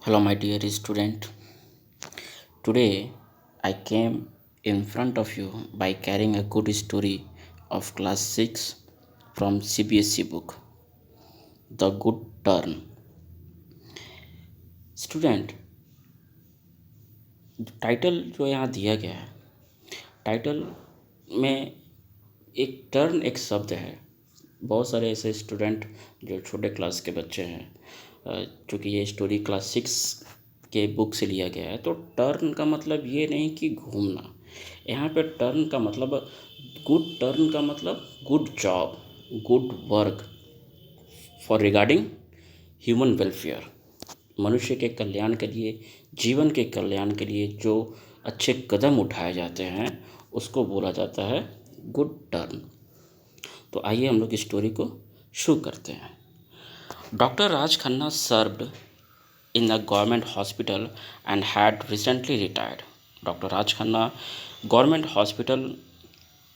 Hello, my dear student. Today I came in front of you by carrying a good story of class 6 from CBSE book, The Good Turn. Student, title जो यहाँ दिया गया है, title में एक turn एक शब्द है। बहुत सारे ऐसे स्टूडेंट जो छोटे क्लास के बच्चे हैं, चूँकि ये स्टोरी क्लास 6 के बुक से लिया गया है, तो टर्न का मतलब ये नहीं कि घूमना। यहाँ पे टर्न का मतलब गुड टर्न का मतलब good job, good work for regarding human welfare. मनुष्य के कल्याण के लिए, जीवन के कल्याण के लिए जो अच्छे कदम उठाए जाते हैं उसको बोला जाता है गुड टर्न। तो आइए हम लोग स्टोरी को शुरू करते हैं। Doctor Raj Khanna served in the government hospital and had recently retired. Doctor Raj Khanna government hospital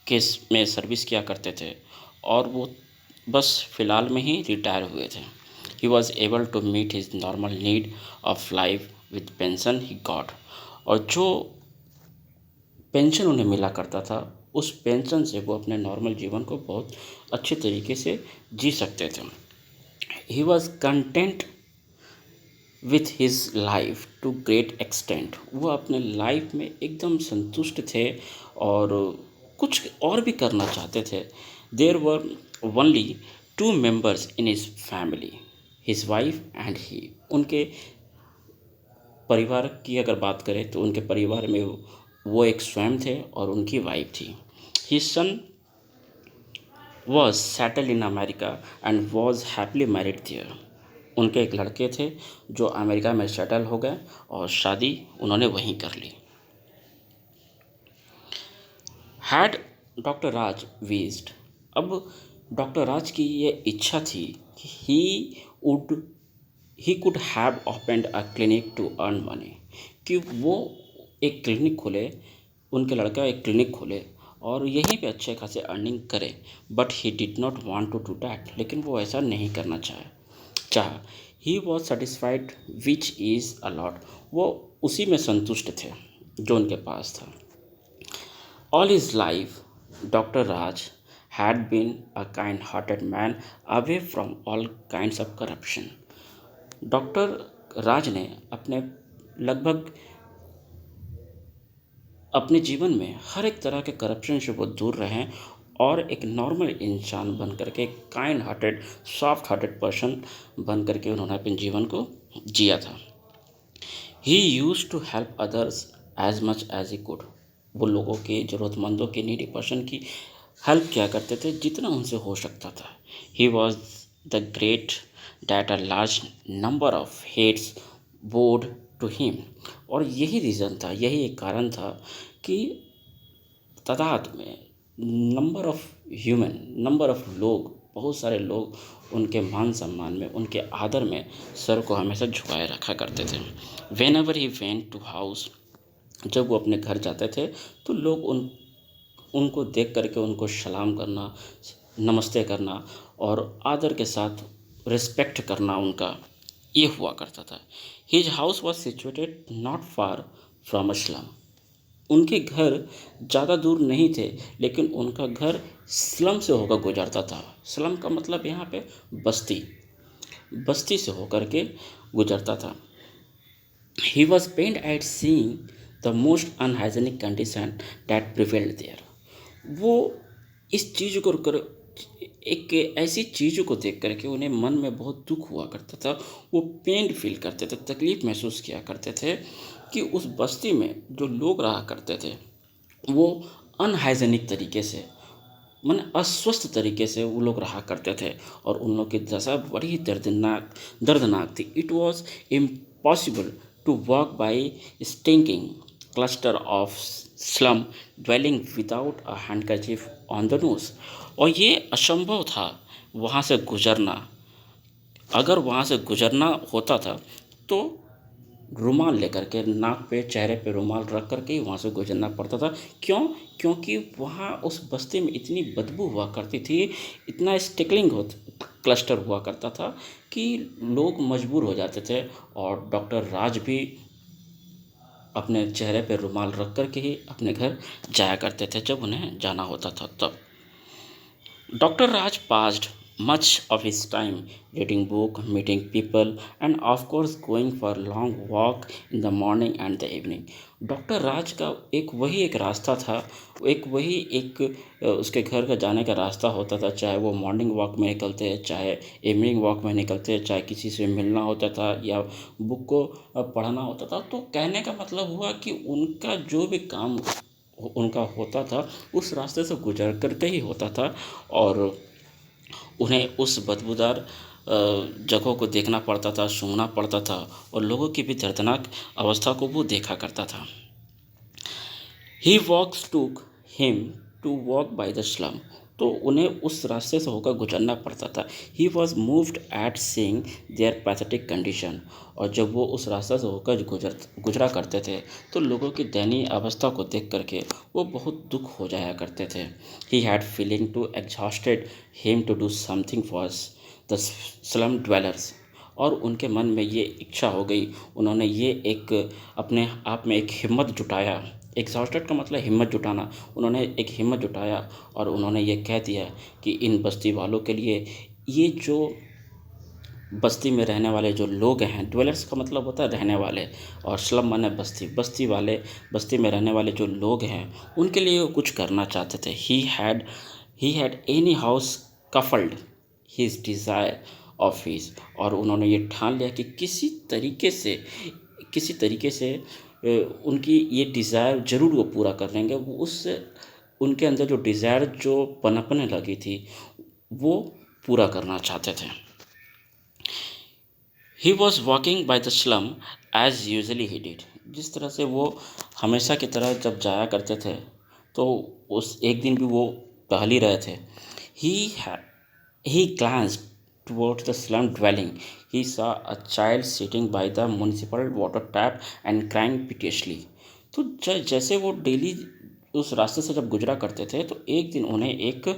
के में सर्विस किया करते थे और वो बस फ़िलहाल में ही रिटायर हुए थे। He was able to meet his normal need of life with pension he got. और जो पेंशन उन्हें मिला करता था उस पेंशन से वो अपने नॉर्मल जीवन को बहुत अच्छे तरीके से जी सकते थे। He was content with his life to great extent. वो अपने लाइफ में एकदम संतुष्ट थे और कुछ और भी करना चाहते थे। There were only two members in his family, his wife and he. उनके परिवार की अगर बात करें तो उनके परिवार में वो एक स्वयं थे और उनकी वाइफ थी। His son was settle in America and was happily married there. उनके एक लड़के थे जो अमेरिका में सेटल हो गए और शादी उन्होंने वहीं कर ली। हैड डॉक्टर राज विज्ड। अब डॉक्टर राज की ये इच्छा थी कि would he could have opened a clinic to earn money, कि वो एक क्लिनिक खोले, उनके लड़का एक क्लिनिक खोले और यहीं पे अच्छे खासे अर्निंग करे। But he did not want to do that. लेकिन वो ऐसा नहीं करना चाह he was satisfied which is a lot. वो उसी में संतुष्ट थे जो उनके पास था। All his life doctor Raj had been a kind hearted man away from all kinds of corruption. Doctor Raj ने अपने लगभग अपने जीवन में हर एक तरह के करप्शन से वो दूर रहें और एक नॉर्मल इंसान बन करके, kind hearted soft hearted person बन करके उन्होंने अपने जीवन को जिया था। He use to help others as much as he could. वो लोगों के, ज़रूरतमंदों के, नीडी पर्सन की हेल्प किया करते थे जितना उनसे हो सकता था। He was the great that a large number of heads bowed to him. और यही रीज़न था, यही एक कारण था कि तादाद में, नंबर ऑफ लोग, बहुत सारे लोग उनके मान सम्मान में, उनके आदर में सर को हमेशा झुकाए रखा करते थे। Whenever he went to house, जब वो अपने घर जाते थे तो लोग उनको देख करके उनको सलाम करना, नमस्ते करना और आदर के साथ रिस्पेक्ट करना उनका, ये हुआ करता था। His house was situated not far from a slum. उनके घर ज़्यादा दूर नहीं थे लेकिन उनका घर स्लम से होकर गुजरता था। स्लम का मतलब यहाँ पे बस्ती, बस्ती से होकर के गुजरता था। He was pained at seeing the most unhygienic condition that prevailed there. वो इस चीज़ को कर एक ऐसी चीज़ों को देख करके उन्हें मन में बहुत दुख हुआ करता था। वो पेन फील करते थे, तकलीफ़ महसूस किया करते थे कि उस बस्ती में जो लोग रहा करते थे वो अनहाइजेनिक तरीके से, मन अस्वस्थ तरीके से वो लोग रहा करते थे और उन लोग की दशा बड़ी दर्दनाक थी। It was impossible to walk by stinking cluster of slum dwelling without a handkerchief on the nose. और ये असंभव था वहाँ से गुजरना। अगर वहाँ से गुजरना होता था तो रुमाल लेकर के, नाक पे, चेहरे पे रुमाल रख कर के ही वहाँ से गुजरना पड़ता था। क्यों? क्योंकि वहाँ उस बस्ती में इतनी बदबू हुआ करती थी, इतना स्टिकलिंग क्लस्टर हुआ करता था कि लोग मजबूर हो जाते थे और डॉक्टर राज भी अपने चेहरे पे रुमाल रख कर के ही अपने घर जाया करते थे जब उन्हें जाना होता था तब। Dr. Raj passed much of his time reading book, meeting people, and of course going for long walk in the morning and the evening. Doctor Raj का एक वही एक रास्ता था, एक वही एक उसके घर का जाने का रास्ता होता था, चाहे वो मॉर्निंग वॉक में निकलते, चाहे इवनिंग वॉक में निकलते, चाहे किसी से मिलना होता था या बुक को पढ़ना होता था। तो कहने का मतलब हुआ कि उनका जो भी काम उनका होता था उस रास्ते से गुजर करके ही होता था और उन्हें उस बदबूदार जगहों को देखना पड़ता था, सूंघना पड़ता था और लोगों की भी दर्दनाक अवस्था को वो देखा करता था। He walks took him to walk by the slum, तो उन्हें उस रास्ते से होकर गुजरना पड़ता था। He was moved at seeing their pathetic condition, और जब वो उस रास्ते से होकर गुजरा करते थे तो लोगों की दयनीय अवस्था को देख करके वो बहुत दुख हो जाया करते थे। He had feeling to exhausted him to do something for the slum dwellers, और उनके मन में ये इच्छा हो गई, उन्होंने ये एक अपने आप में एक हिम्मत जुटाया। एग्जॉस्टेड का मतलब हिम्मत जुटाना। उन्होंने एक हिम्मत जुटाया और उन्होंने ये कह दिया कि इन बस्ती वालों के लिए, ये जो बस्ती में रहने वाले जो लोग हैं, ड्वेलर्स का मतलब होता है रहने वाले, और स्लम माने बस्ती, बस्ती वाले, बस्ती में रहने वाले जो लोग हैं उनके लिए वो कुछ करना चाहते थे। He had any house cuffed his desire of his, और उन्होंने ये ठान लिया कि किसी तरीके से उनकी ये डिज़ायर ज़रूर वो पूरा कर लेंगे। वो उस उनके अंदर जो डिज़ायर जो पनपने लगी थी वो पूरा करना चाहते थे। He was walking by the slum as usually he did, जिस तरह से वो हमेशा की तरह जब जाया करते थे तो उस एक दिन भी वो टहल ही रहे थे। ही he glanced towards the slum dwelling. He saw a child sitting by the municipal water tap and crying piteously. तो जैसे वो डेली उस रास्ते से जब गुजरा करते थे तो एक दिन उन्हें एक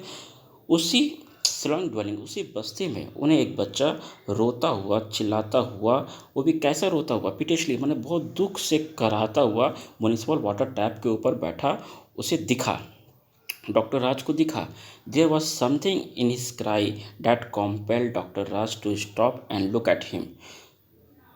उसी स्लम ड्वेलिंग, उसी बस्ती में उन्हें एक बच्चा रोता हुआ, चिल्लाता हुआ, वो भी कैसा रोता हुआ, पिटेशली माने बहुत दुख से कराहता हुआ म्यूनिसिपल वाटर टैप के ऊपर बैठा उसे दिखा, डॉक्टर राज को दिखा। There was something in his cry that compelled doctor Raj to stop and look at him.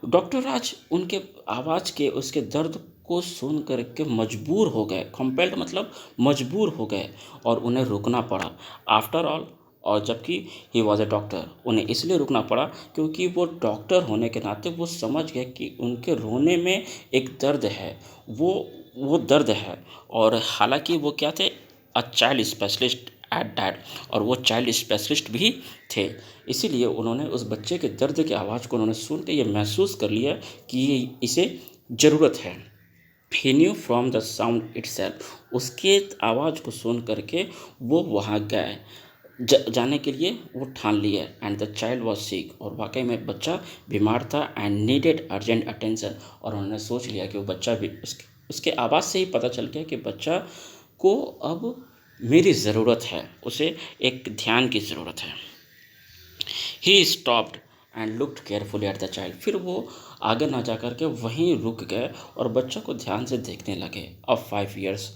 Doctor Raj उनके आवाज़ के, उसके दर्द को सुन कर के मजबूर हो गए। कंपेल्ड मतलब मजबूर हो गए और उन्हें रुकना पड़ा। आफ्टर ऑल, और जबकि ही वॉज ए डॉक्टर, उन्हें इसलिए रुकना पड़ा क्योंकि वो डॉक्टर होने के नाते वो समझ गए कि उनके रोने में एक दर्द है, वो दर्द है। और हालांकि वो क्या थे, a child specialist at that, और वो चाइल्ड स्पेशलिस्ट भी थे। इसीलिए उन्होंने उस बच्चे के दर्द की आवाज़ को उन्होंने सुन के ये महसूस कर लिया कि ये इसे ज़रूरत है। He knew from the sound itself, उसके आवाज़ को सुन करके वो वहाँ गए, जाने के लिए वो ठान लिया। And the child was sick, और वाकई में बच्चा बीमार था। एंड नीडेड अर्जेंट अटेंशन, और उन्होंने सोच लिया कि वो बच्चा भी, उसके आवाज़ से ही पता चल गया कि बच्चा को अब मेरी ज़रूरत है, उसे एक ध्यान की ज़रूरत है। He stopped and looked carefully at the child, फिर वो आगे ना जा कर के वहीं रुक गए और बच्चा को ध्यान से देखने लगे। अब 5 इयर्स,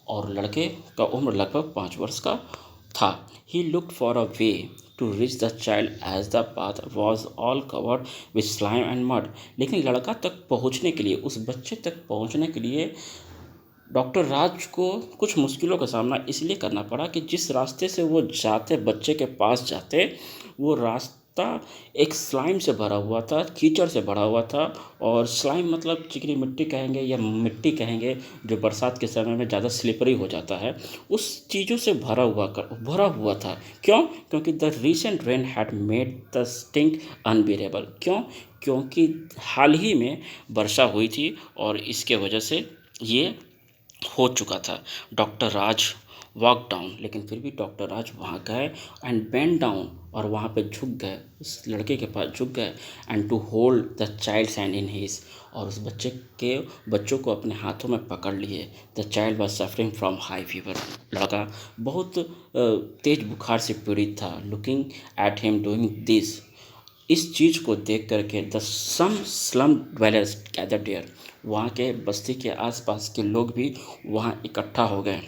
और लड़के का उम्र लगभग 5 वर्ष का था। He looked for a way to reach the child as the path was all covered with slime and mud, लेकिन लड़का तक पहुंचने के लिए, उस बच्चे तक पहुंचने के लिए डॉक्टर राज को कुछ मुश्किलों का सामना इसलिए करना पड़ा कि जिस रास्ते से वो जाते, बच्चे के पास जाते, वो रास्ता एक स्लाइम से भरा हुआ था, कीचड़ से भरा हुआ था। और स्लाइम मतलब चिकनी मिट्टी कहेंगे या मिट्टी कहेंगे, जो बरसात के समय में ज़्यादा स्लिपरी हो जाता है, उस चीज़ों से भरा हुआ था। क्यों? क्योंकि the recent rain had made the stink unbearable. क्योंकि हाल ही में वर्षा हुई थी और इसके वजह से ये हो चुका था। डॉक्टर राज वॉक डाउन, लेकिन फिर भी डॉक्टर राज वहाँ गए एंड बेंड डाउन, और वहाँ पे झुक गए, उस लड़के के पास झुक गए and to hold the child's hand in his, और उस बच्चों को अपने हाथों में पकड़ लिए। The child was suffering from high fever. लड़का बहुत तेज बुखार से पीड़ित था। Looking at him doing this, इस चीज़ को देख करके the some slum dwellers gathered there, वहाँ के बस्ती के आसपास के लोग भी वहाँ इकट्ठा हो गए।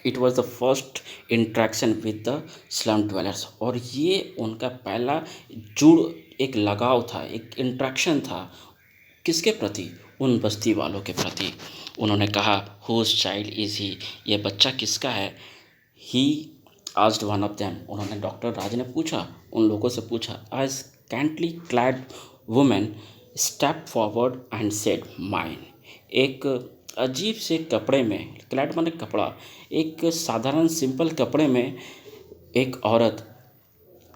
It was the first interaction with the slum dwellers, और ये उनका पहला जुड़ एक लगाव था, एक इंट्रैक्शन था। किसके प्रति? उन बस्ती वालों के प्रति। उन्होंने कहा, हुज चाइल्ड इज़ ही, ये बच्चा किसका है? He asked one of them, उन्होंने डॉक्टर राज ने पूछा, उन लोगों से पूछा। A scantily clad women step forward and said mine, एक अजीब से कपड़े में, क्लैड माने कपड़ा, एक साधारण सिंपल कपड़े में एक औरत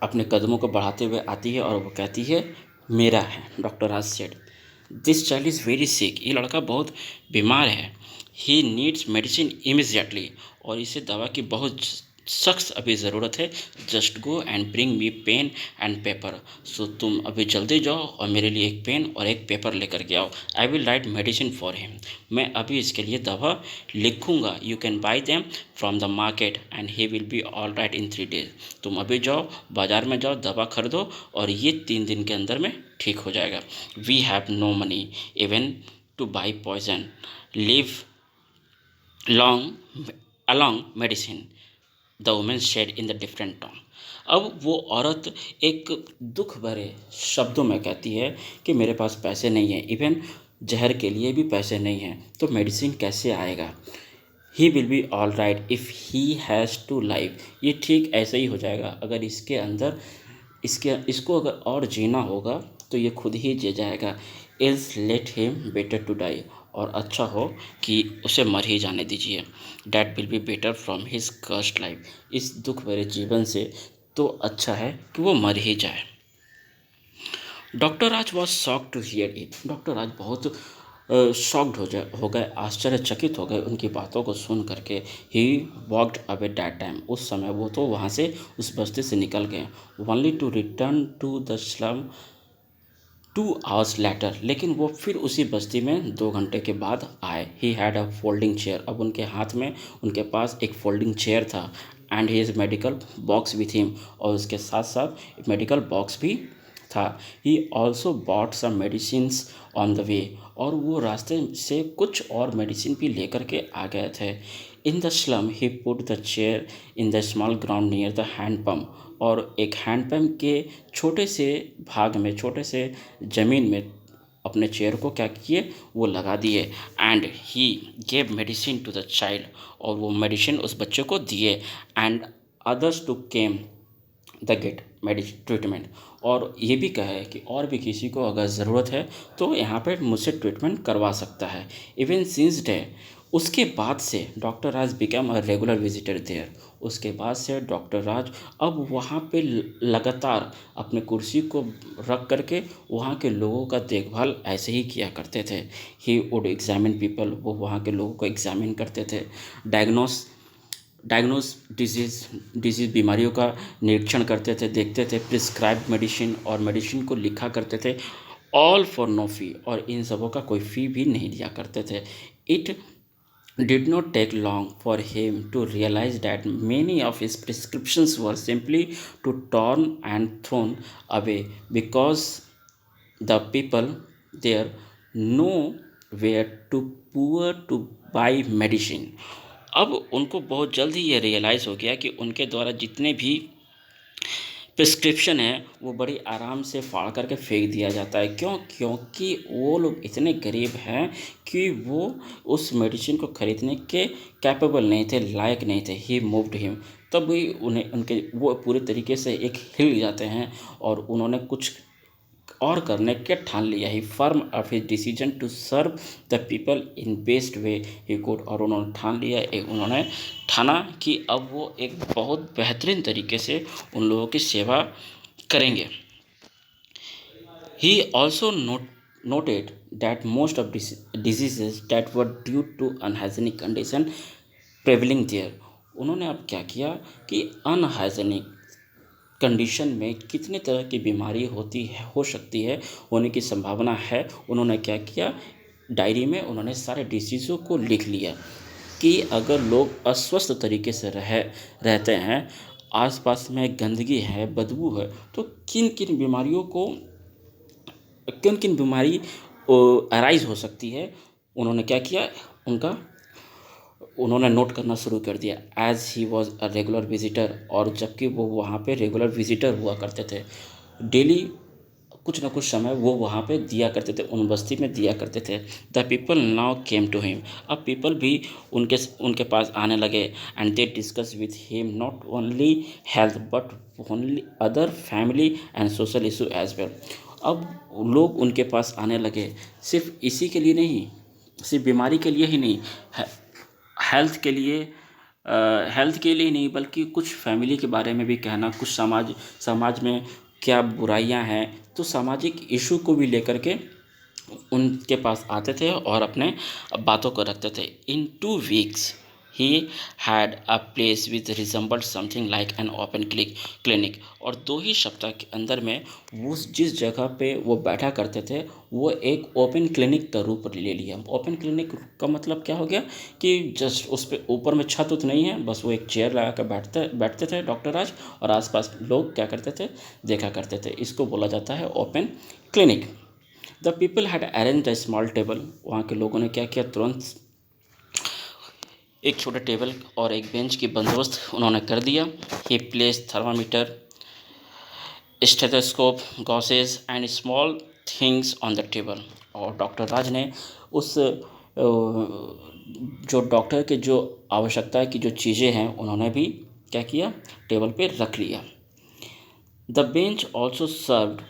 अपने कदमों को बढ़ाते हुए आती है और वो कहती है, मेरा है। Doctor Raj said, this child is very sick, ये लड़का बहुत बीमार है। ही नीड्स मेडिसिन इमीजिएटली, और इसे दवा की बहुत सख्त अभी ज़रूरत है। Just go and bring me pen and paper, सो तुम अभी जल्दी जाओ और मेरे लिए एक पेन और एक पेपर लेकर के आओ। I will write medicine for him, मैं अभी इसके लिए दवा लिखूंगा। You can buy them from the market and he will be all right in 3 days। तुम अभी जाओ, बाज़ार में जाओ, दवा खरीदो, और ये 3 दिन के अंदर में ठीक हो जाएगा। We have no money even to buy poison, live long along medicine, the women said in the different tone. अब वो औरत एक दुख भरे शब्दों में कहती है कि मेरे पास पैसे नहीं हैं, इवन जहर के लिए भी पैसे नहीं हैं, तो मेडिसिन कैसे आएगा? He will be all right if he has to live, ये ठीक ऐसे ही हो जाएगा अगर इसके अंदर इसको अगर और जीना होगा तो ये खुद ही जी जाएगा। Else let him better to die, और अच्छा हो कि उसे मर ही जाने दीजिए। That will be better from his cursed life, इस दुख भरे जीवन से तो अच्छा है कि वो मर ही जाए। Doctor Raj was shocked to hear it, doctor Raj बहुत शॉक्ड हो गए, आश्चर्यचकित हो गए उनकी बातों को सुन करके। He walked away that time, उस समय वो तो वहाँ से, उस बस्ती से निकल गए। Only to return to the slum 2 hours later, लेकिन वो फिर उसी बस्ती में 2 घंटे के बाद आए। He had a folding chair, अब उनके हाथ में, उनके पास एक फोल्डिंग चेयर था। And his medical box with him, और उसके साथ साथ मेडिकल बॉक्स भी था। He also bought some medicines on the way, और वो रास्ते से कुछ और मेडिसिन भी लेकर के आ गए थे। इन the slum he put the chair in the small ground near the hand pump, और एक हैंड पम्प के छोटे से भाग में, छोटे से ज़मीन में अपने चेयर को क्या किए, वो लगा दिए। And he gave medicine to the child, और वो मेडिसिन उस बच्चे को दिए। And others too came the get medicine treatment, और ये भी कहा है कि और भी किसी को अगर ज़रूरत है तो यहाँ पर मुझसे ट्रीटमेंट करवा सकता है। इवन सिंस डे, उसके बाद से doctor Raj become a regular visitor there, उसके बाद से डॉक्टर राज अब वहाँ पे लगातार अपने कुर्सी को रख करके वहाँ के लोगों का देखभाल ऐसे ही किया करते थे। ही वुड एग्जामिन पीपल, वो वहाँ के लोगों को एग्जामिन करते थे। डायग्नोस डायग्नोस डिजीज़ बीमारियों का निरीक्षण करते थे, देखते थे। प्रिस्क्राइब मेडिसिन, और मेडिसिन को लिखा करते थे। ऑल फॉर नो फी, और इन सबों का कोई फ़ी भी नहीं दिया करते थे। It did not take long for him to realize that many of his prescriptions were simply to torn and thrown away because the people there nowhere too poor to buy medicine। अब उनको बहुत जल्द ही ये realise हो गया कि उनके द्वारा जितने भी प्रिस्क्रिप्शन है वो बड़ी आराम से फाड़ करके फेंक दिया जाता है। क्यों? क्योंकि वो लोग इतने गरीब हैं कि वो उस मेडिसिन को खरीदने के कैपेबल नहीं थे, लायक नहीं थे। ही मूव्ड हिम, तब भी उन्हें उनके वो पूरे तरीके से एक हिल जाते हैं, और उन्होंने कुछ और करने के ठान लिया। He firm of his decision to serve the people in best way he could, और उन्होंने ठान लिया, उन्होंने ठाना कि अब वो एक बहुत बेहतरीन तरीके से उन लोगों की सेवा करेंगे। He also noted that most of diseases that were due to unhygienic condition prevailing there, उन्होंने अब क्या किया कि अनहाइजेनिक कंडीशन में कितने तरह की बीमारी होती है, हो सकती है, होने की संभावना है। उन्होंने क्या किया, डायरी में उन्होंने सारे डिसीज़ों को लिख लिया कि अगर लोग अस्वस्थ तरीके से रहते हैं, आसपास में गंदगी है, बदबू है, तो किन किन बीमारियों को किन किन बीमारी अराइज हो सकती है। उन्होंने क्या किया, उनका उन्होंने नोट करना शुरू कर दिया as he was a regular visitor. और जबकि वो वहाँ पे रेगुलर विजिटर हुआ करते थे, डेली कुछ ना कुछ समय वो वहाँ पे दिया करते थे, उन बस्ती में दिया करते थे। The people now came to him, अब पीपल भी उनके उनके पास आने लगे। And they discuss with him not only health but only other family and social issue as well. अब लोग उनके पास आने लगे, सिर्फ इसी के लिए नहीं, सिर्फ बीमारी के लिए ही नहीं, हेल्थ के लिए हेल्थ के लिए नहीं, बल्कि कुछ फैमिली के बारे में भी कहना, कुछ समाज में क्या बुराइयां हैं, तो सामाजिक इशू को भी लेकर के उनके पास आते थे और अपने बातों को रखते थे। इन 2 weeks he had a place with resembled something like an open clinic. और 2 ही सप्ताह के अंदर में वो जिस जगह पे वो बैठा करते थे, वो एक ओपन क्लिनिक का रूप ले लिया। ओपन क्लिनिक का मतलब क्या हो गया कि जस्ट उस पे ऊपर में छत उत नहीं है, बस वो एक चेयर लगा कर बैठते थे डॉक्टर राज, और आसपास लोग क्या करते थे, देखा करते थे। इसको बोला जाता है open clinic. The people had arrange a small table, वहाँ के लोगों ने क्या किया, तुरंत एक छोटे टेबल और एक बेंच की बंदोबस्त उन्होंने कर दिया। He place thermometer, stethoscope, gauzes and small things on the table. और डॉक्टर राज ने उस जो डॉक्टर के जो आवश्यकता की जो चीज़ें हैं, उन्होंने भी क्या किया, टेबल पे रख लिया। The bench also served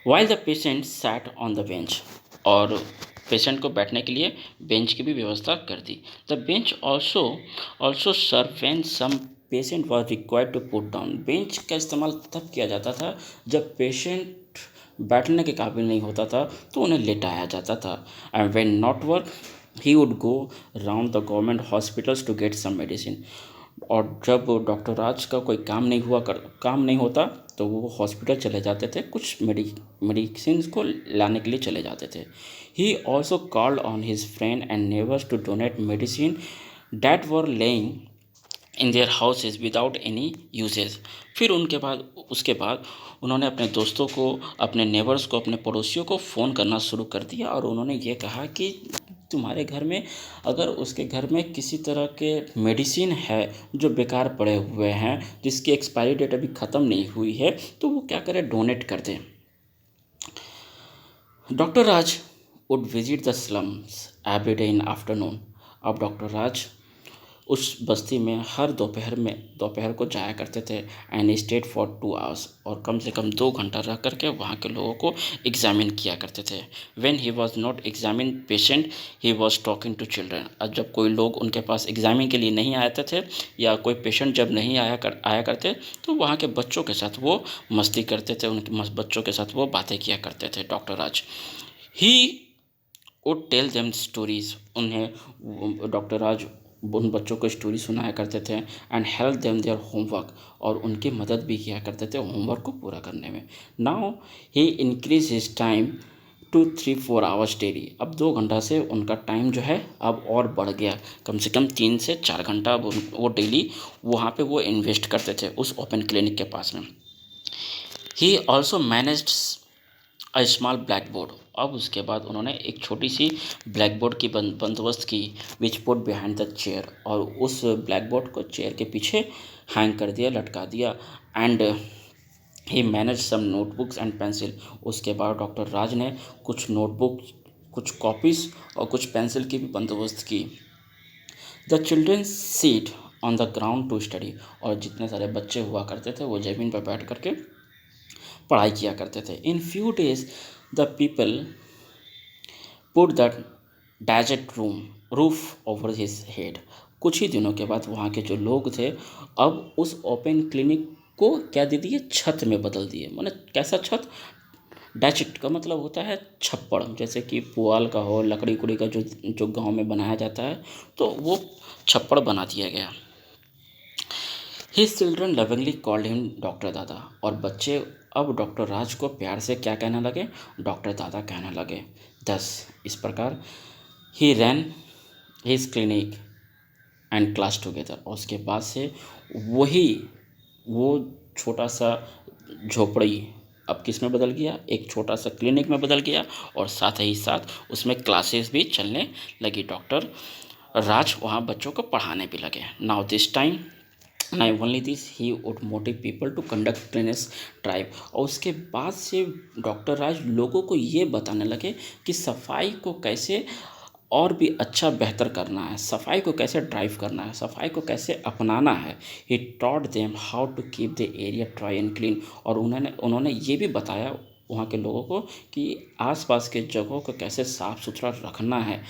while the patient sat on the bench. और पेशेंट को बैठने के लिए बेंच की भी व्यवस्था कर दी। The bench also serve when some patient was required to put down. Bench का इस्तेमाल तब किया जाता था जब पेशेंट बैठने के काबिल नहीं होता था, तो उन्हें लेटाया जाता था। And when not work he would go round the government hospitals to get some medicine. और जब डॉक्टर राज का कोई काम नहीं होता, तो वो हॉस्पिटल चले जाते थे, कुछ मेडिसिन को लाने के लिए चले जाते थे। He also called on his friend and neighbours to donate medicine that were lying in their houses without any usages. फिर उसके बाद उन्होंने अपने दोस्तों को, अपने नेबर्स को, अपने पड़ोसियों को फ़ोन करना शुरू कर दिया, और उन्होंने ये कहा कि तुम्हारे घर में, अगर उसके घर में किसी तरह के मेडिसिन है जो बेकार पड़े हुए हैं, जिसकी एक्सपायरी डेट अभी ख़त्म नहीं हुई है, तो वो क्या करें, डोनेट कर दें। Doctor Raj would visit the slums every day in afternoon. अब डॉक्टर राज उस बस्ती में हर दोपहर को जाया करते थे। एंड स्टेड फॉर 2 hours, और कम से कम 2 घंटा रह करके वहाँ के लोगों को एग्जामिन किया करते थे। When he was not examine patient he was talking to children. अब जब कोई लोग उनके पास एग्जामिन के लिए नहीं आते थे, या कोई पेशेंट जब नहीं आया करते, तो वहाँ के बच्चों के साथ वो मस्ती करते थे, उनके बच्चों के साथ वो बातें किया करते थे doctor Raj. He would tell them stories, उन्हें डॉक्टर राज उन बच्चों को स्टोरी सुनाया करते थे। And help them their homework, और उनकी मदद भी किया करते थे होमवर्क को पूरा करने में। Now he increase his time to 3-4 hours daily. अब 2 घंटा से उनका टाइम जो है अब और बढ़ गया, कम से कम 3 से 4 घंटा अब वो डेली वहाँ पे वो इन्वेस्ट करते थे उस ओपन क्लिनिक के पास में। He also managed a small black board. अब उसके बाद उन्होंने एक छोटी सी ब्लैक बोर्ड की बंदोबस्त की, which put behind the chair, और उस ब्लैक बोर्ड को चेयर के पीछे हैंग कर दिया, लटका दिया। And he manage some notebooks and pencil. उसके बाद डॉक्टर राज ने कुछ नोटबुक, कुछ कॉपीज़ और कुछ पेंसिल की भी बंदोबस्त की। The children sit on the ground to study, और जितने सारे बच्चे हुआ करते थे वो ज़मीन पर बैठ करके पढ़ाई किया करते थे। In few days the people put the desert roof over his head. कुछ ही दिनों के बाद वहाँ के जो लोग थे, अब उस ओपन क्लिनिक को क्या दे दिए, छत में बदल दिए। माने कैसा छत, डैचिट का मतलब होता है छप्पड़, जैसे कि पुआल का हो, लकड़ी उकड़ी का जो जो गाँव में बनाया जाता है, तो वो छप्पड़ बना दिया गया। His children lovingly called him doctor दादा, और बच्चे अब डॉक्टर राज को प्यार से क्या कहने लगे, डॉक्टर दादा कहने लगे। दस इस प्रकार he ran his clinic and class together, और उसके बाद से वही वो छोटा सा झोपड़ी अब किस में बदल गया, एक छोटा सा क्लिनिक में बदल गया, और साथ ही साथ उसमें क्लासेस भी चलने लगी। डॉक्टर राज वहाँ बच्चों को पढ़ाने भी लगे। नाउ दिस टाइम नहीं only this he would motive people to conduct cleanliness drive, और उसके बाद से डॉक्टर राज लोगों को ये बताने लगे कि सफाई को कैसे और भी अच्छा बेहतर करना है, सफाई को कैसे ड्राइव करना है, सफाई को कैसे अपनाना है। He taught them how to keep the area dry and clean, और उन्होंने ये भी बताया वहाँ के लोगों को कि आसपास के जगहों को कैसे साफ़ सुथरा रखना है।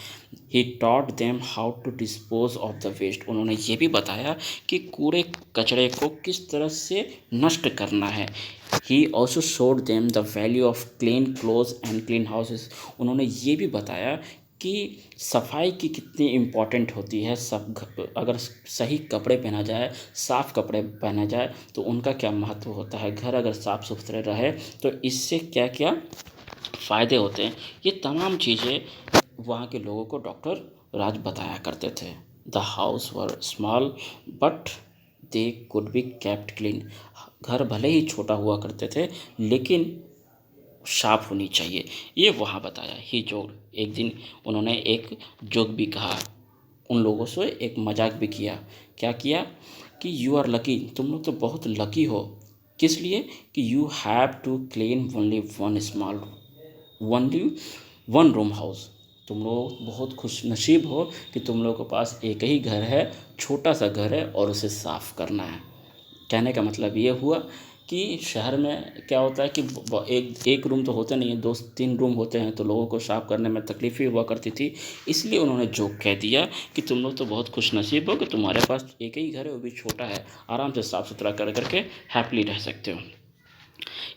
He taught them how to dispose of the waste, उन्होंने ये भी बताया कि कूड़े कचरे को किस तरह से नष्ट करना है। He also showed them the value of clean cloth and clean houses, उन्होंने ये भी बताया कि सफाई की कितनी इम्पोर्टेंट होती है। अगर सही कपड़े पहना जाए, साफ़ कपड़े पहना जाए, तो उनका क्या महत्व होता है। घर अगर साफ़ सुथरे रहे तो इससे क्या क्या फ़ायदे होते हैं, ये तमाम चीज़ें वहाँ के लोगों को डॉक्टर राज बताया करते थे। The house were small but they could be kept clean, घर भले ही छोटा हुआ करते थे लेकिन साफ होनी चाहिए, ये वहाँ बताया। ही जोक, एक दिन उन्होंने एक जोक भी कहा, उन लोगों से एक मजाक भी किया। क्या किया कि यू आर लकी, तुम लोग तो बहुत लकी हो। किस लिए कि you have to clean only one room house, तुम लोग बहुत खुश नसीब हो कि तुम लोगों के पास एक ही घर है, छोटा सा घर है, और उसे साफ़ करना है। कहने का मतलब ये हुआ कि शहर में क्या होता है कि एक एक रूम तो होते नहीं है, दो तीन रूम होते हैं, तो लोगों को साफ़ करने में तकलीफ ही हुआ करती थी। इसलिए उन्होंने जोक कह दिया कि तुम लोग तो बहुत खुश नसीब हो कि तुम्हारे पास एक ही घर है, वो भी छोटा है, आराम से साफ़ सुथरा कर करके हैप्पीली रह सकते हो।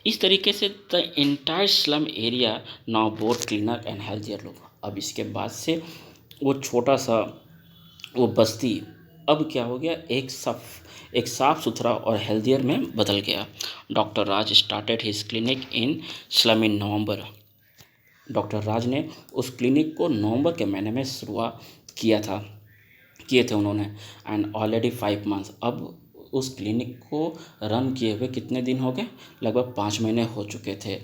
इस तरीके से the entire slum area now both cleaner and healthier look, अब इसके बाद से वो छोटा सा वो बस्ती अब क्या हो गया, एक साफ़ सुथरा और हेल्दियर में बदल गया। Doctor Raj started his clinic in slum in November, doctor Raj ने उस क्लिनिक को नवंबर के महीने में शुरुआत किए थे उन्होंने। एंड ऑलरेडी 5 मंथ्स, अब उस क्लिनिक को रन किए हुए कितने दिन हो गए, लगभग 5 महीने हो चुके थे।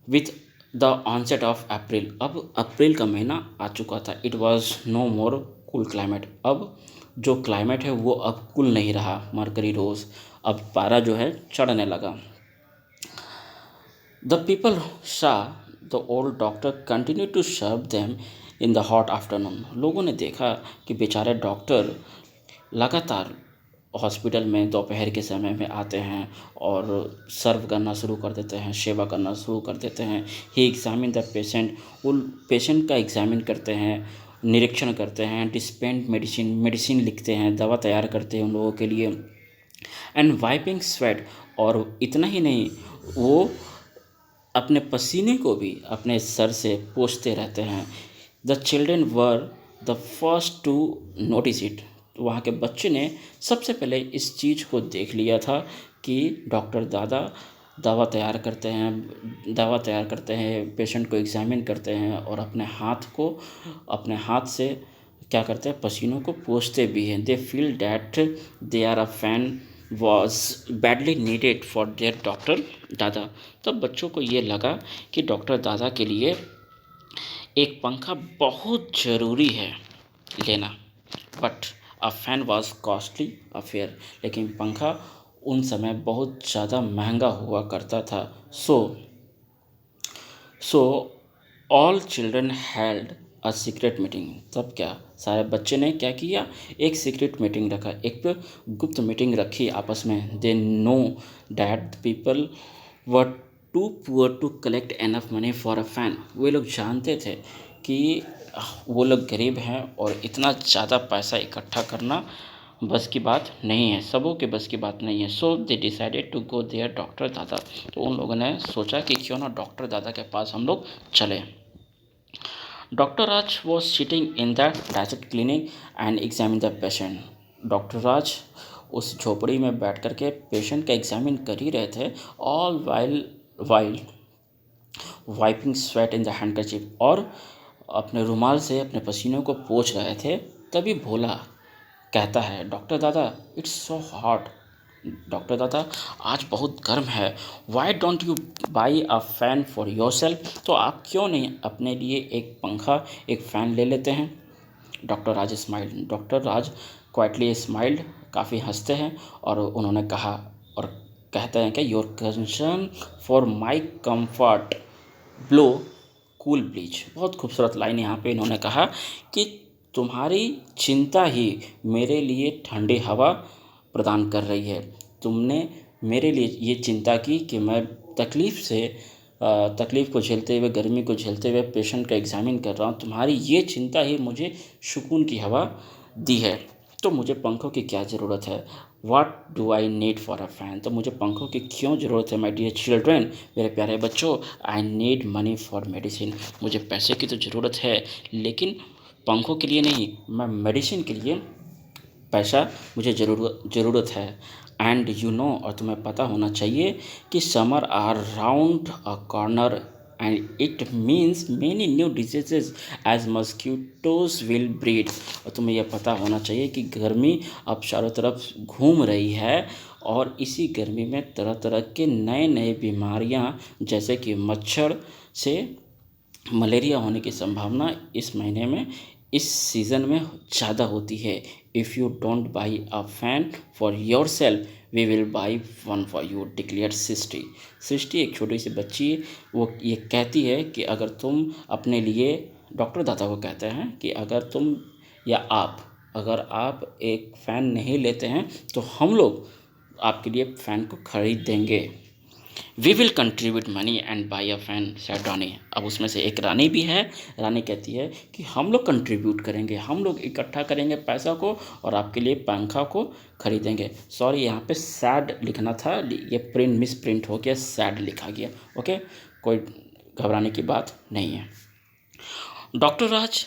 With the onset of April, अब अप्रैल का महीना आ चुका था। It was no more cool climate, अब जो क्लाइमेट है वो अब कूल नहीं रहा, मरकरी रोज, अब पारा जो है चढ़ने लगा। The people saw the old doctor continue to serve them in the hot afternoon, लोगों ने देखा कि बेचारे डॉक्टर लगातार हॉस्पिटल में दोपहर के समय में आते हैं और सर्व करना शुरू कर देते हैं, सेवा करना शुरू कर देते हैं। ही एग्जामिन द पेशेंट, वो पेशेंट का एग्जामिन करते हैं, निरीक्षण करते हैं, डिस्पेंड मेडिसिन लिखते हैं, दवा तैयार करते हैं उन लोगों के लिए। एंड वाइपिंग स्वेट, और इतना ही नहीं, वो अपने पसीने को भी अपने सर से पोंछते रहते हैं। The children were the first to notice it, वहाँ के बच्चे ने सबसे पहले इस चीज़ को देख लिया था कि डॉक्टर दादा दवा तैयार करते हैं, पेशेंट को एग्जामिन करते हैं, और अपने हाथ से क्या करते हैं, पसीनों को पोंछते भी हैं। They feel that they are a fan was badly needed for their doctor दादा, तब बच्चों को ये लगा कि डॉक्टर दादा के लिए एक पंखा बहुत ज़रूरी है लेना। But a fan was costly affair, लेकिन पंखा उन समय बहुत ज़्यादा महंगा हुआ करता था। So all children held a secret meeting, तब क्या सारे बच्चे ने क्या किया, एक सीक्रेट मीटिंग रखा, एक गुप्त मीटिंग रखी आपस में। They know that people were too poor to collect enough money for a fan, वे लोग जानते थे कि वो लोग गरीब हैं और इतना ज़्यादा पैसा इकट्ठा करना बस की बात नहीं है, सबों के बस की बात नहीं है। So they decided to go there doctor Dada. तो उन लोगों ने सोचा कि क्यों ना डॉक्टर दादा के पास हम लोग चलें। Doctor Raj was sitting in the direct clinic and examine the patient. Doctor Raj उस झोपड़ी में बैठ कर के पेशेंट का एग्जामिन कर ही रहे थे, all while wiping sweat in the handkerchief, और अपने रुमाल से अपने पसीनों को पोंछ रहे थे। तभी भोला कहता है, डॉक्टर दादा इट्स सो हॉट। डॉक्टर दादा आज बहुत गर्म है। Why don't you by a fan for your self. तो आप क्यों नहीं अपने लिए एक पंखा, एक फ़ैन ले लेते हैं। Doctor Raj smiled. डॉक्टर राज क्वाइटली स्माइल्ड, काफ़ी हंसते हैं, और उन्होंने कहा और कहते हैं कि your concern for my comfort blow cool bleach. बहुत खूबसूरत लाइन यहाँ पे इन्होंने कहा कि तुम्हारी चिंता ही मेरे लिए ठंडी हवा प्रदान कर रही है। तुमने मेरे लिए ये चिंता की कि मैं तकलीफ़ को झेलते हुए, गर्मी को झेलते हुए पेशेंट का एग्ज़ामिन कर रहा हूँ। तुम्हारी ये चिंता ही मुझे सुकून की हवा दी है। तो मुझे पंखों की क्या ज़रूरत है। What do I need for a fan. तो मुझे पंखों की क्यों ज़रूरत है। माय डियर चिल्ड्रन, मेरे प्यारे बच्चों, I need money for medicine. मुझे पैसे की तो ज़रूरत है, लेकिन पंखों के लिए नहीं, मैं मेडिसिन के लिए पैसा मुझे ज़रूरत है। एंड यू नो, और तुम्हें पता होना चाहिए कि summer are round a corner and it means many new diseases as mosquitoes will breed. और तुम्हें यह पता होना चाहिए कि गर्मी अब चारों तरफ घूम रही है, और इसी गर्मी में तरह तरह के नए नए बीमारियां, जैसे कि मच्छर से मलेरिया होने की संभावना इस महीने में, इस सीज़न में ज़्यादा होती है। If you don't buy a fan for your self we will buy one for you, declare Srishti. Srishti एक छोटी सी बच्ची, वो ये कहती है कि अगर तुम अपने लिए, डॉक्टर दादा को कहते हैं कि अगर आप एक फ़ैन नहीं लेते हैं तो हम लोग आपके लिए फ़ैन को खरीद देंगे। We will contribute money and buy a fan, said Rani. अब उसमें से एक रानी भी है। रानी कहती है कि हम लोग कंट्रीब्यूट करेंगे, हम लोग इकट्ठा करेंगे पैसा को और आपके लिए पंखा को खरीदेंगे। सॉरी, यहाँ पे सैड लिखना था, ये प्रिंट मिस प्रिंट हो गया, सैड लिखा गया। ओके, कोई घबराने की बात नहीं है। Doctor Raj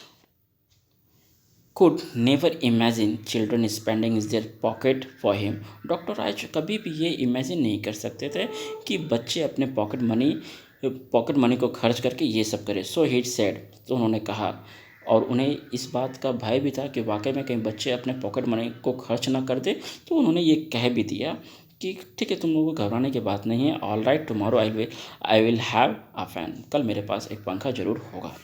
could never imagine children spending their pocket for him। Doctor Raj कभी भी ये इमेजिन नहीं कर सकते थे कि बच्चे अपने पॉकेट मनी को खर्च करके ये सब करें। सो ही सेड, तो उन्होंने कहा, और उन्हें इस बात का भय भी था कि वाकई में कहीं बच्चे अपने पॉकेट मनी को खर्च ना कर दे। तो उन्होंने ये कह भी दिया कि ठीक है, तुम लोगों को घबराने की बात नहीं है। All right, tomorrow I will have a fan. कल मेरे पास एक पंखा ज़रूर होगा।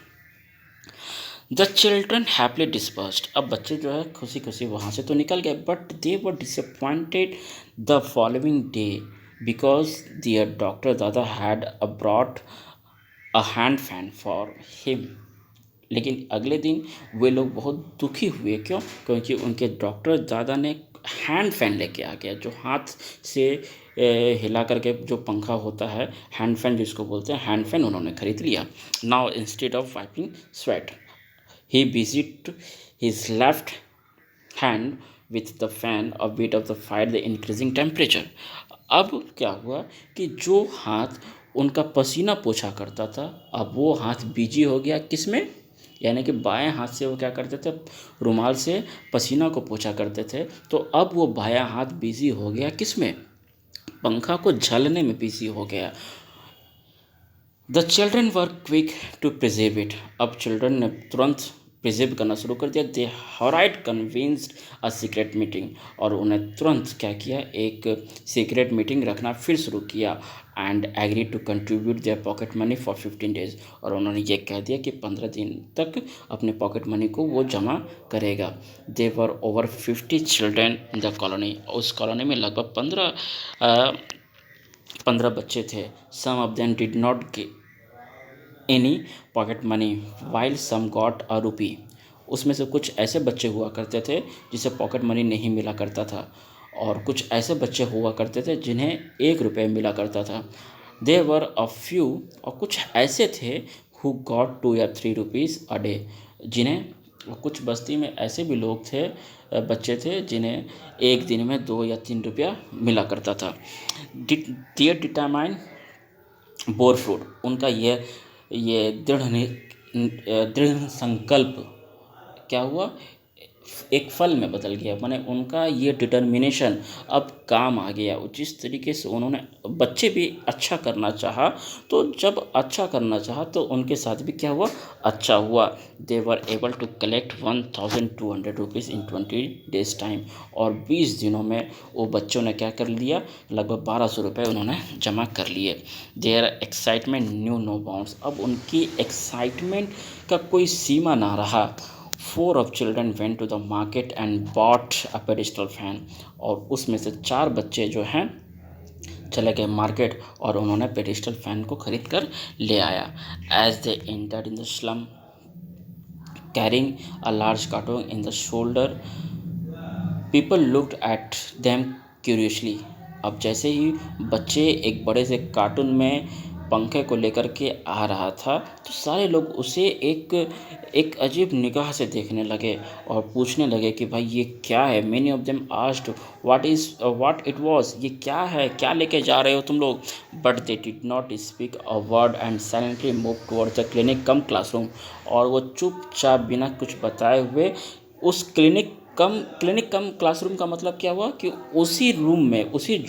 The children happily dispersed. अब बच्चे जो है खुशी खुशी वहाँ से तो निकल गए, but they were disappointed the following day because their doctor Dada had brought a hand fan for him. लेकिन अगले दिन वे लोग बहुत दुखी हुए। क्यों? क्योंकि उनके डॉक्टर दादा ने हैंड फैन लेके आ गया, जो हाथ से हिला करके जो पंखा होता है, हैंड फैन जिसको बोलते हैं, हैंड फैन उन्होंने खरीद लिया। Now instead of wiping sweat he busied his left hand with the fan a bit of the fire the increasing temperature। अब क्या हुआ कि जो हाथ उनका पसीना पोछा करता था, अब वो हाथ बिजी हो गया किस में, यानी कि बाएं हाथ से वो क्या करते थे, रुमाल से पसीना को पोछा करते थे। तो अब वो बायां हाथ बिजी हो गया किस में, पंखा को झलने में बिजी हो गया। The children were quick to preserve it. अब चिल्ड्रन ने तुरंत प्रिजर्व करना शुरू कर दिया। They hurried convinced a secret meeting, और उन्हें तुरंत क्या किया, एक सीक्रेट मीटिंग रखना फिर शुरू किया। And agree to contribute their pocket money for 15 days, और उन्होंने ये कह दिया कि 15 दिन तक अपने पॉकेट मनी को वो जमा करेगा। They were over 50 children in the colony. उस कॉलोनी में लगभग 15 बच्चे थे। Some of them did not any pocket money while some got a rupee. उसमें से कुछ ऐसे बच्चे हुआ करते थे जिसे पॉकेट मनी नहीं मिला करता था, और कुछ ऐसे बच्चे हुआ करते थे जिन्हें 1 रुपये मिला करता था। देयर वर अ फ्यू, और कुछ ऐसे थे हु गॉट 2 या 3 रुपीज़ अ डे, जिन्हें और कुछ बस्ती में ऐसे भी लोग थे, बच्चे थे जिन्हें एक दिन में 2 या 3 रुपया मिला करता था। डियर डिटरमाइन बोर फ्रूट, उनका ये दृढ़ संकल्प क्या हुआ, एक फल में बदल गया। माने उनका ये डिटर्मिनेशन अब काम आ गया। जिस तरीके से उन्होंने, बच्चे भी अच्छा करना चाहा, तो जब अच्छा करना चाहा तो उनके साथ भी क्या हुआ, अच्छा हुआ। They were able to collect 1200 rupees in 20 days time, और 20 दिनों में वो बच्चों ने क्या कर लिया, लगभग 1200 रुपये उन्होंने जमा कर लिए। Their excitement knew no bounds, अब उनकी एक्साइटमेंट का कोई सीमा ना रहा। 4 of children went to the market and bought a pedestal fan, और उसमें से 4 बच्चे जो हैं चले गए मार्केट और उन्होंने पेडिस्टल फैन को खरीद कर ले आया। As they entered in the slum carrying a large carton in the shoulder, people looked at them curiously. अब जैसे ही बच्चे एक बड़े से कार्टून में पंखे को लेकर के आ रहा था, तो सारे लोग उसे एक अजीब निगाह से देखने लगे और पूछने लगे कि भाई ये क्या है। Many of them asked what it was, ये क्या है, क्या लेके जा रहे हो तुम लोग। But they did not speak a word and silently move towards the clinic come classroom, और वो चुपचाप बिना कुछ बताए हुए उस क्लिनिक कम क्लासरूम का मतलब क्या हुआ कि उसी रूम में, उसी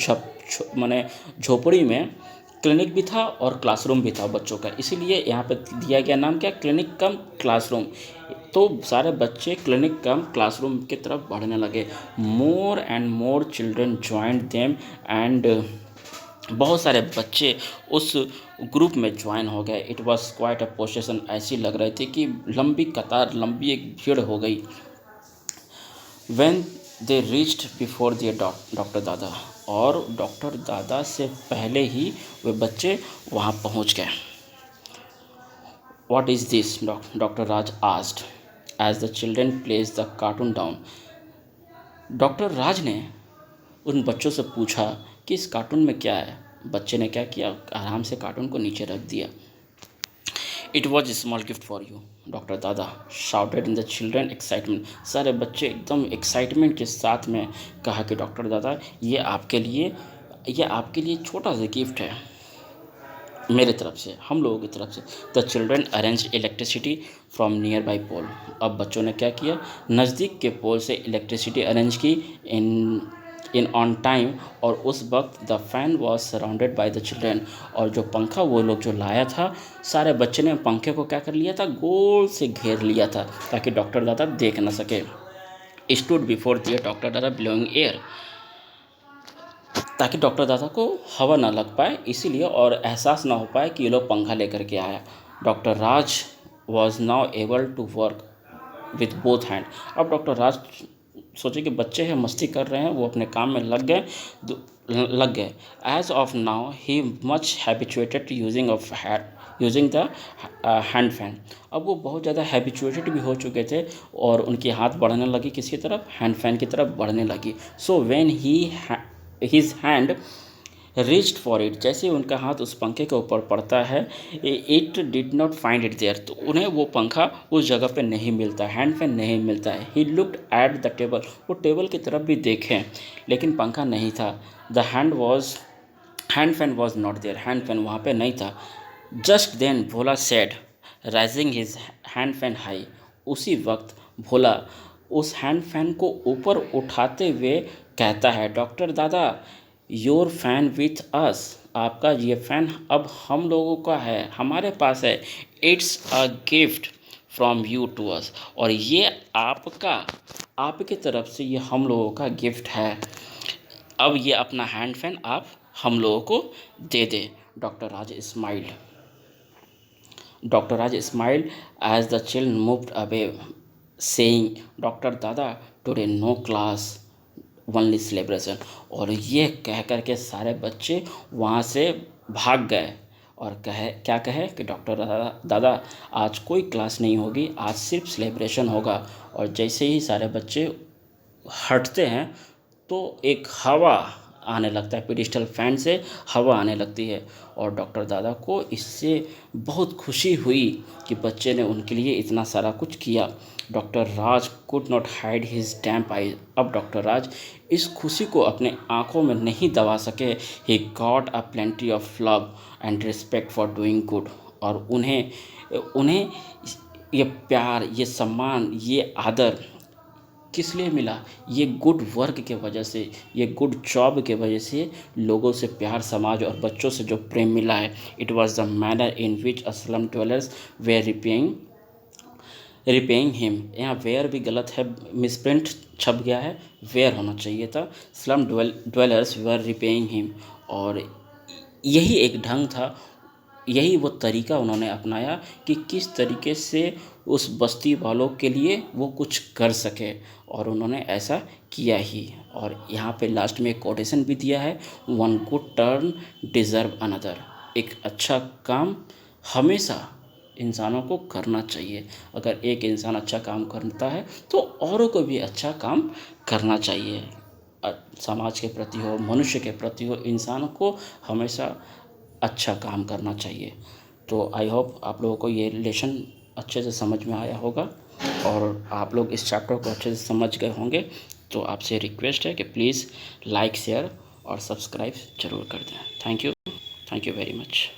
माने झोपड़ी में क्लिनिक भी था और क्लासरूम भी था बच्चों का, इसीलिए यहाँ पे दिया गया नाम क्या, क्लिनिक कम क्लासरूम। तो सारे बच्चे क्लिनिक कम क्लासरूम की तरफ बढ़ने लगे। More and more children joined them, and बहुत सारे बच्चे उस ग्रुप में ज्वाइन हो गए। It was quite a procession, ऐसी लग रही थी कि लंबी कतार, लंबी एक भीड़ हो गई। When they reached before their doctor दादा, और डॉक्टर दादा से पहले ही वे बच्चे वहाँ पहुँच गए। What is this? Dr. Raj asked as the children placed the cartoon down. Doctor Raj ने उन बच्चों से पूछा कि इस कार्टून में क्या है। बच्चे ने क्या किया, आराम से कार्टून को नीचे रख दिया। It was small gift for you, doctor Dada shouted in the children excitement. सारे बच्चे एकदम एक्साइटमेंट के साथ में कहा कि डॉक्टर दादा ये आपके लिए छोटा सा गिफ्ट है मेरे तरफ से, हम लोगों की तरफ से। The children arrange electricity from nearby pole, अब बच्चों ने क्या किया, नज़दीक के पोल से इलेक्ट्रिसिटी अरेंज की इन ऑन टाइम, और उस वक्त the fan was surrounded by the children, और जो पंखा वो लोग जो लाया था, सारे बच्चे ने पंखे को क्या कर लिया था, गोल से घेर लिया था ताकि डॉक्टर दादा देख न सके। स्टूड बिफोर दियर डॉक्टर दादा ब्लोइंग एयर, ताकि डॉक्टर दादा को हवा ना लग पाए इसीलिए, और एहसास ना हो पाए कि ये लोग पंखा लेकर के आया। Doctor Raj was now able to work with both hand, अब डॉक्टर राज सोचे कि बच्चे हैं, मस्ती कर रहे हैं, वो अपने काम में लग गए। As of now he much habituated using the hand fan, अब वो बहुत ज़्यादा हैबिचुएटेड भी हो चुके थे और उनकी हाथ बढ़ने लगी किसकी तरफ, हैंड फैन की तरफ बढ़ने लगी। So when his hand reached for it, जैसे उनका हाथ उस पंखे के ऊपर पड़ता है, it did not find it there, तो उन्हें वो पंखा उस जगह पे नहीं मिलता, हैंड फैन नहीं मिलता है। He looked at the table, वो टेबल की तरफ भी देखें लेकिन पंखा नहीं था। The hand fan was not there, hand fan वहाँ पे नहीं था। Just then Bhola said raising his hand fan high, उसी वक्त भोला उस हैंड फैन को ऊपर उठाते हुए कहता है, डॉक्टर दादा योर फैन विथ अस, आपका ये फ़ैन अब हम लोगों का है, हमारे पास है। It's a gift from you to us, और ये आपके तरफ से ये हम लोगों का गिफ्ट है। अब ये अपना हैंड फैन आप हम लोगों को दे दे। Doctor Raj smiled as the children moved away saying, doctor Dada today no class only celebration, और ये कह कर के सारे बच्चे वहाँ से भाग गए और क्या कहे कि डॉक्टर दादा आज कोई क्लास नहीं होगी, आज सिर्फ सेलिब्रेशन होगा। और जैसे ही सारे बच्चे हटते हैं तो एक हवा आने लगता है, पेडिस्टल फैन से हवा आने लगती है। और डॉक्टर दादा को इससे बहुत खुशी हुई कि बच्चे ने उनके लिए इतना सारा कुछ किया। Doctor Raj could not hide his damp eye. अब डॉक्टर राज इस खुशी को अपने आंखों में नहीं दबा सके। He got a plenty of love and respect for doing good. और उन्हें उन्हें ये प्यार, ये सम्मान, ये आदर किस लिए मिला? ये गुड वर्क के वजह से, ये गुड जॉब के वजह से लोगों से प्यार, समाज और बच्चों से जो प्रेम मिला है। It was the manner in which a slum dwellers were repaying him. यहाँ वेयर भी गलत है, मिसप्रिंट छप गया है, वेयर होना चाहिए था। स्लम dwellers वर रिपेइंग हिम। और यही एक ढंग था, यही वो तरीका उन्होंने अपनाया कि किस तरीके से उस बस्ती वालों के लिए वो कुछ कर सके, और उन्होंने ऐसा किया ही। और यहाँ पे लास्ट में एक कोटेशन भी दिया है, one good turn deserve another. एक अच्छा काम हमेशा इंसानों को करना चाहिए। अगर एक इंसान अच्छा काम करता है तो औरों को भी अच्छा काम करना चाहिए। समाज के प्रति हो, मनुष्य के प्रति हो, इंसान को हमेशा अच्छा काम करना चाहिए। तो आई होप आप लोगों को ये लेसन अच्छे से समझ में आया होगा और आप लोग इस चैप्टर को अच्छे से समझ गए होंगे। तो आपसे रिक्वेस्ट है कि प्लीज़ लाइक, शेयर और सब्सक्राइब ज़रूर कर दें। Thank you very much.